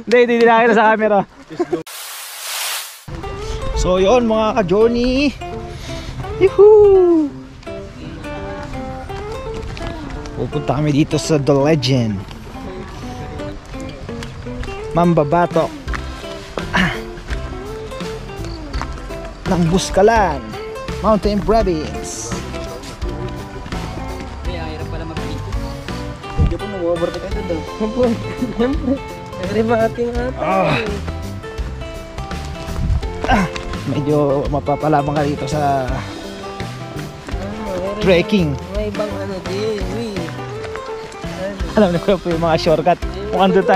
Hindi nakita sa camera. So yun mga ka-journey. Yuhuu! Pupunta kami dito sa The Legend Mambabatok ng Buskalan Mountain Province. Kaya hirap pala mag-dito. Hindi po nag-overtake ka doon. Siyempre. Nagrimating ata. Medyo mapapalabang ka dito sa trekking. May ibang ano din. Alam niyo po yung mga shortcut. Mukhang doon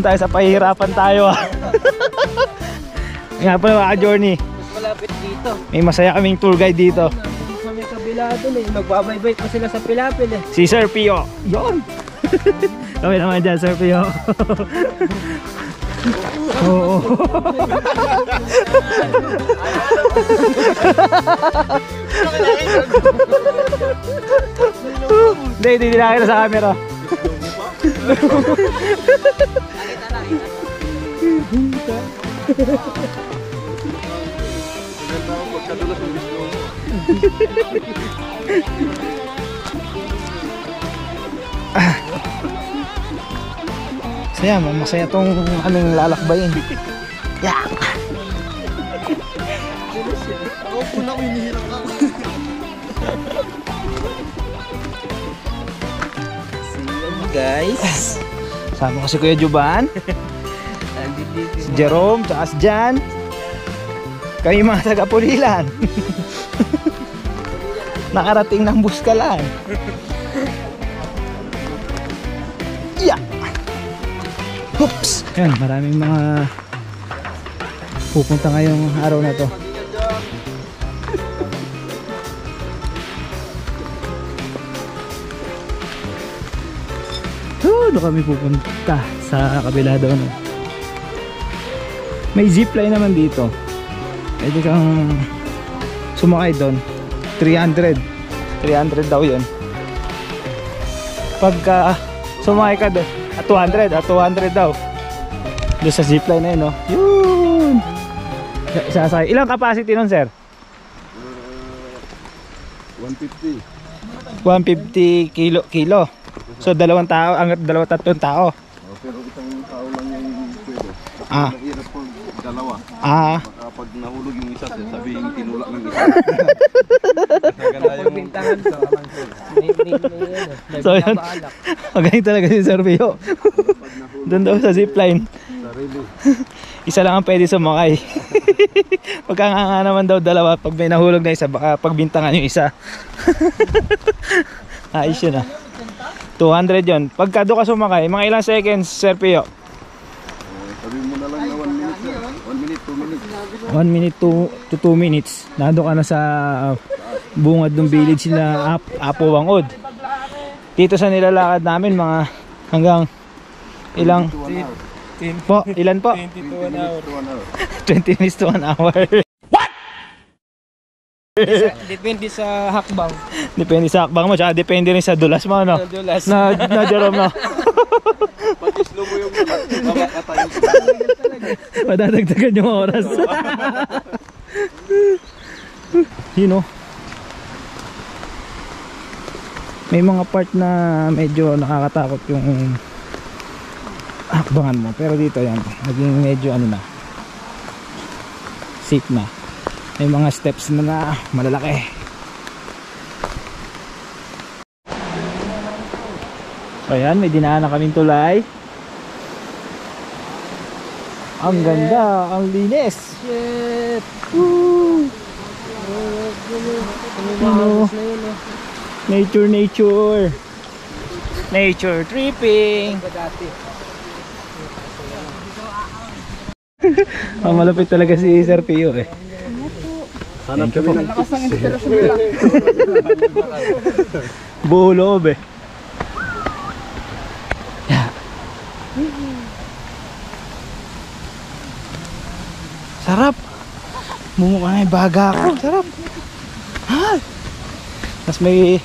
tayo sa pahihirapan tayo. Nga pala mga journey. Mas malapit dito. May masaya kaming tour guide dito. Sa may kabila doon eh. Magbabaybay pa sila sa Pilapil eh. Si Sir Pio. Yun! Kami naman dyan, Sir Pio. Oo. Hindi nakita sa camera. Saya, masaya tong aming lalakbayin. Yeah. Ako po na hinihirap ako. Guys, sama ko si Kuya Juban, si Jerome, tsaka si Jan. Kami mga taga-Pulilan. Nakarating ng Buskalan. Yeah. Oops. Yan, maraming mga pupunta ngayong araw na to. Doon kami pupunta sa kabila doon. May zipline naman dito. Pwede kang sumakay doon. 300 daw yun. Pagka sumakay ka doon, 200 daw. Doon sa zipline na yun, no? Yun! Sasakay. Ilang capacity nun, sir? 150. 150 kilo. So dalawang tao, tatlong tao. Pero isang tao lang yung pwede. Mahirap po dalawa. Kapag nahulog yung isa, sabihin tinulak ng isa. Pagbintangan to. So yun, magaling talaga si Sir Pio. Doon daw sa zipline. Isa lang ang pwede sumakay. Pagka nga naman daw dalawa, pag may nahulog na isa, baka pagbintangan yung isa. Ayos yun 200 yun. Pagka doon ka sumakay, mga ilang seconds, Sir Pio? Sabihin mo na lang na 1 minute. 1 minute, 2 minutes. 1 minute to 2 minutes. Nandun ka na sa bungad ng village na Apo Wangod. Dito sa nilalakad namin, mga hanggang ilang po? Ilan po? 20 minutes to 1 hour. Depende sa hakbang. Depende sa hakbang mo, tsaka depende rin sa dulas mo, no? Dulas. Na Jerome, no? Pati slow mo yung makakatayo. Madadagdagan yung oras. You know, may mga part na medyo nakakatakot yung hakbangan mo, pero dito yan naging medyo ano na, safe na. May mga steps na malalaki. So ayan, may dinaanan kaming tulay. Ang ganda, ang linis. Shit! Woo! Ano? Nature tripping. Ang malapit talaga si Sir Pio eh. Hanap kami ng Lakas ng inspirasyon nila. Buo loob eh. Yeah. Sarap. Mumukha na yung baga ako. Sarap. Tapos may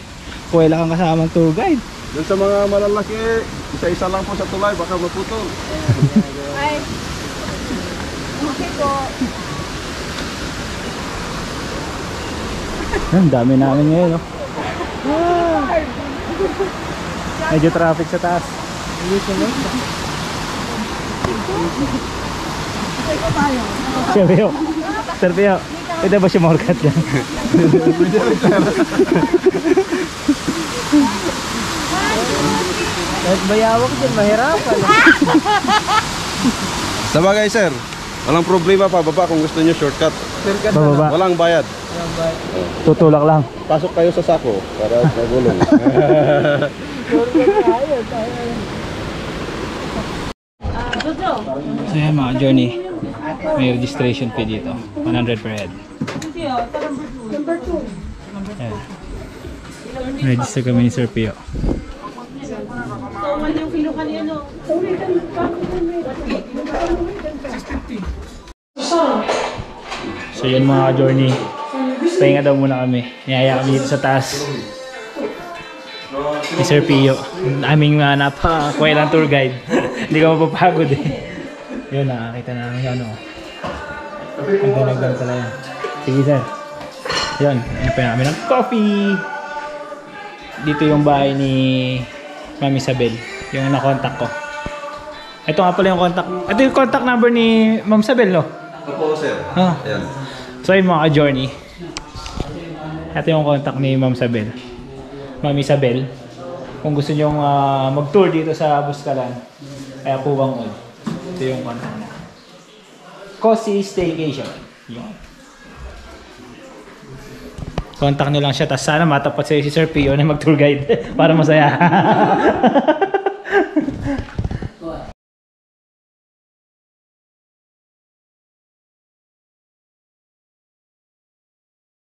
kuwela kang kasamang tour guide. Doon sa mga malalaki, isa-isa lang po sa tulay, baka maputol. Ay. Okay po. Ang dami namin ngayon, no? Medyo traffic sa taas. Serpio. Serpio. Pwede ba siya morkat yan? Kahit bayawak dyan, mahirapan. Sabagay sir, walang problema pababa kung gusto nyo shortcut. Bababa. Walang bayad. Tutulak lang. Pasok kayo sa sako para magulong. So yan mga journey. May registration fee dito. 100 per head. Ayan. Register kami ni Sir Pio. So yun mga journey. Pahinga daw muna kami. Niyaya kami dito sa taas. Ni Sir Pio. Aming napakakwelang tour guide. Hindi ka mapapagod eh. Yun, nakakita namin yung ano. Ang dalagdag talaga. Sige sir. Yun, ayun namin ng coffee. Dito yung bahay ni Ma'am Isabel. Yung na-contact ko. Ito nga pala yung contact. Ito yung contact number ni Ma'am Isabel, no? Opo sir. Ah. Ayan. So yun mga journey. Ito yung contact ni Ma'am Isabel. Ma'am Isabel. Kung gusto nyo mag-tour dito sa Buscalan, kaya po Bangod. Ito yung contact na. Cozy Staycation. Yun. Contact nyo lang siya. Tapos sana matapat sa'yo si Sir Pio na mag-tour guide para masaya.